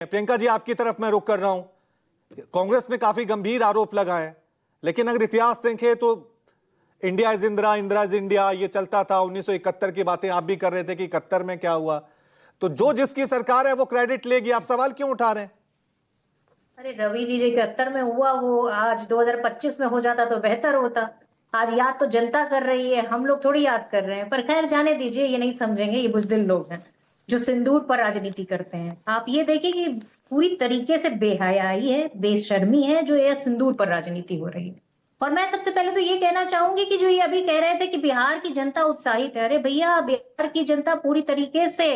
प्रियंका जी, आपकी तरफ मैं रुख कर रहा हूं। कांग्रेस में काफी गंभीर आरोप लगाए हैं, लेकिन अगर इतिहास देखें तो India is Indira, Indira is India, ये चलता था। 1971 की बातें आप भी कर रहे थे कि 71 में क्या हुआ। तो जो जिसकी सरकार है वो क्रेडिट लेगी, आप सवाल क्यों उठा रहे हैं? अरे रवि जी, जो 71 में हुआ वो आज 2025 में हो जाता तो बेहतर होता। आज याद तो जनता कर रही है, हम लोग थोड़ी याद कर रहे हैं। पर खैर जाने दीजिए, ये नहीं समझेंगे, ये बुज़दिल लोग हैं जो सिंदूर पर राजनीति करते हैं। आप ये देखिए कि पूरी तरीके से बेहयाई है, बेशर्मी है जो ये सिंदूर पर राजनीति हो रही है। और मैं सबसे पहले तो ये कहना चाहूंगी कि जो ये अभी कह रहे थे कि बिहार की जनता उत्साहित है, अरे भैया, बिहार की जनता पूरी तरीके से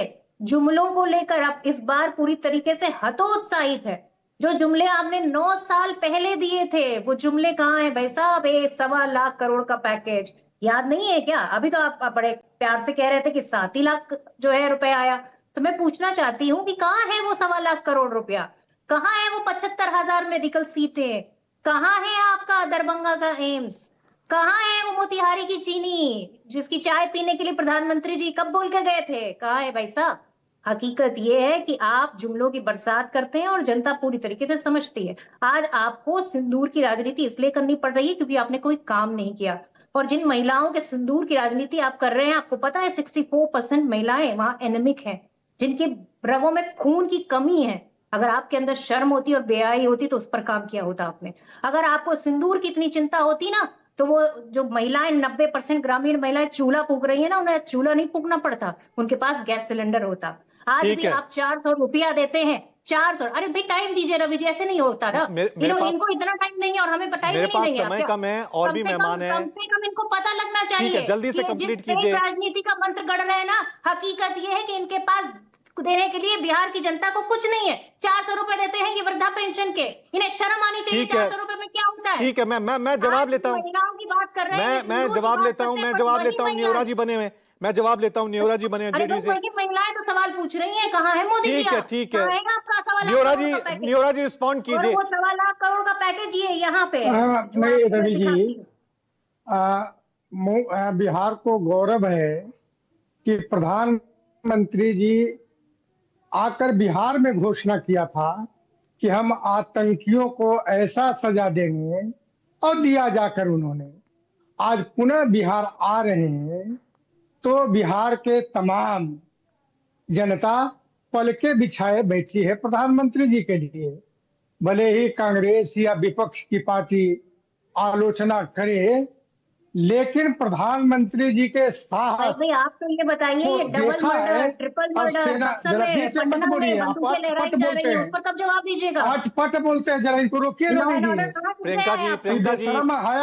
जुमलों को लेकर अब इस बार पूरी तरीके से हतोत्साहित है। जो जुमले आपने 9 साल पहले दिए थे, वो जुमले कहाँ हैं भाई साहब? 1.25 लाख करोड़ का पैकेज याद नहीं है क्या? अभी तो आप बड़े प्यार से कह रहे थे कि 7 ही लाख जो है रुपए आया। तो मैं पूछना चाहती हूँ कि कहाँ है वो 1.25 लाख करोड़ रुपया? कहाँ है वो 75,000 मेडिकल सीटें? कहाँ है आपका दरभंगा का एम्स? कहाँ है वो मोतिहारी की चीनी जिसकी चाय पीने के लिए प्रधानमंत्री जी कब बोल के गए थे? कहाँ है भाई साहब? हकीकत ये है कि आप जुमलों की बरसात करते हैं और जनता पूरी तरीके से समझती है। आज आपको सिंदूर की राजनीति इसलिए करनी पड़ रही है क्योंकि आपने कोई काम नहीं किया। और जिन महिलाओं के सिंदूर की राजनीति आप कर रहे हैं, आपको पता है 64% महिलाएं वहां एनेमिक हैं, जिनके रगों में खून की कमी है। अगर आपके अंदर शर्म होती और बेहयाई होती तो उस पर काम किया होता आपने। अगर आपको सिंदूर की इतनी चिंता होती ना, तो वो जो महिलाएं 90% ग्रामीण महिलाएं चूल्हा फूंक रही है ना, उन्हें चूल्हा नहीं फूंकना पड़ता, उनके पास गैस सिलेंडर होता। आज ठीक भी है। आप 400 रुपया देते हैं। 400। अरे भाई टाइम दीजिए रवि जी, ऐसे नहीं होता ना। मेरे पास इनको इतना टाइम नहीं है और हमें टाइम मेरे नहीं पास देंगे आप समय क्या? कम है और भी मेहमान है। कम से कम इनको पता लगना ठीक है, चाहिए जल्दी से कि जिस कंप्लीट फेक कीजिए। राजनीति का मंत्र गढ़ रहे हैं ना, हकीकत ये है कि इनके पास देने के लिए बिहार की जनता को कुछ नहीं है। 400 रुपए देते हैं ये वृद्धा पेंशन के। इन्हें शर्म आनी चाहिए। ठीक है, 400 रुपए में क्या होता है? ठीक है, मैं जवाब आज लेता हूं। महिलाओं की बात कर रहे हैं, ये मैं सिंदूर की जवाब बात लेता हूं, करते हैं, मैं पर जवाब वही लेता हूं। महिलाएं। न्योरा जी बने हुए, मैं जवाब लेता हूं। न्योरा जी बने हैं अरे जेडीयू तो से। वही महिलाएं तो सवाल पूछ रही हैं, कहाँ है मोदी जी? ठीक है, आप ठीक है। कहाँ है आपका 1.25 लाख न्योरा करोड़ जी, का पैकेज? न्योरा जी रिस्पॉन्ड और कीजिए। वो 1.25 लाख करोड़ का पैकेज ये यहाँ पे है जो नहीं आपको मैं रवि जी, दिखाती हूँ। बिहार को गौरव है कि प्रधानमंत्री जी आकर बिहार में घोषणा किया था कि हम आतंकियों को ऐसा सजा देंगे, और दिया जाकर उन्होंने। आज पुनः बिहार आ रहे हैं तो बिहार के तमाम जनता पलके बिछाए बैठी है प्रधानमंत्री जी के लिए। भले ही कांग्रेस या विपक्ष की पार्टी आलोचना करे, लेकिन प्रधानमंत्री जी के अरे साहस भाई आप तो ये बताइए, को ये डबल देखा मर्डर, है। ट्रिपल और मर्डर सेना, बक्सर जरा में, बीच में मत पटना में बोलिए, आप बंदूकें लहराई पट जा बोलते रही हैं, उस हैं। पर कब जवाब दीजिएगा? आज पट बोलते हैं, जरा इनको रोकिए लॉ रवि एंड जी। ऑर्डर कहाँ छूट गया प्रियंका है जी, आपका? प्रियंका जी,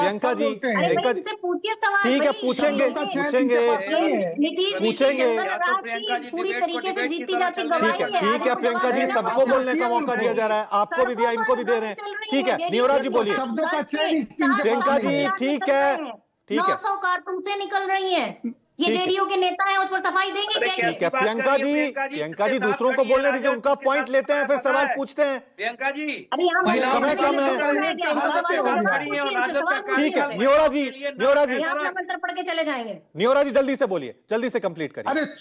प्रियंका जी, अरे भाई प्रियंका जी, इनसे पूछिए सवाल ठीक है, भाई। पूछेंगे, शब्दों का चयन पूछेंगे, इनके पास नहीं है। नीतीश जी की पूछेंगे। जंगल राज की पूरी तरीके से जीती जाती गवाही ठीक है, है। ठीक आज है इनको प्रियंका जवाब जी, देना सबको पड़ेगा। बोलने का मौका दिया जा रहा है। आपको भी दिया, सड़कों इनको पर भी दे रहे आंदोलन हैं। चल रही ठीक है, है, जेडीयू न्योरा के जी नेता बोलिए। शब्दों का घर से चयन इनके पास प्रियंका जी, नहीं है। ठीक है, ठीक है, 900 कारतून से निकल रही हैं। ये ठीक है, जेडीयू के नेता हैं, उस पर सफाई देंगे क्या ये? ठीक है। प्रियंका जी, दूसरों को बोलने दीजिए, उनका पॉइंट लेते हैं, फिर सवाल पूछते हैं। प्रियंका जी, अरे यहाँ महिलाओं समय के कम है। सवाल पूछिए इनसे, सवाल पूछिए ठीक है, इनसे। न्योरा जी, न्योरा जी, यहाँ अपना मंत्र पढ़ के चले जाएंगे। न्योरा जी जल्दी से बोलिए, जल्दी से कंप्लीट करिए। अरे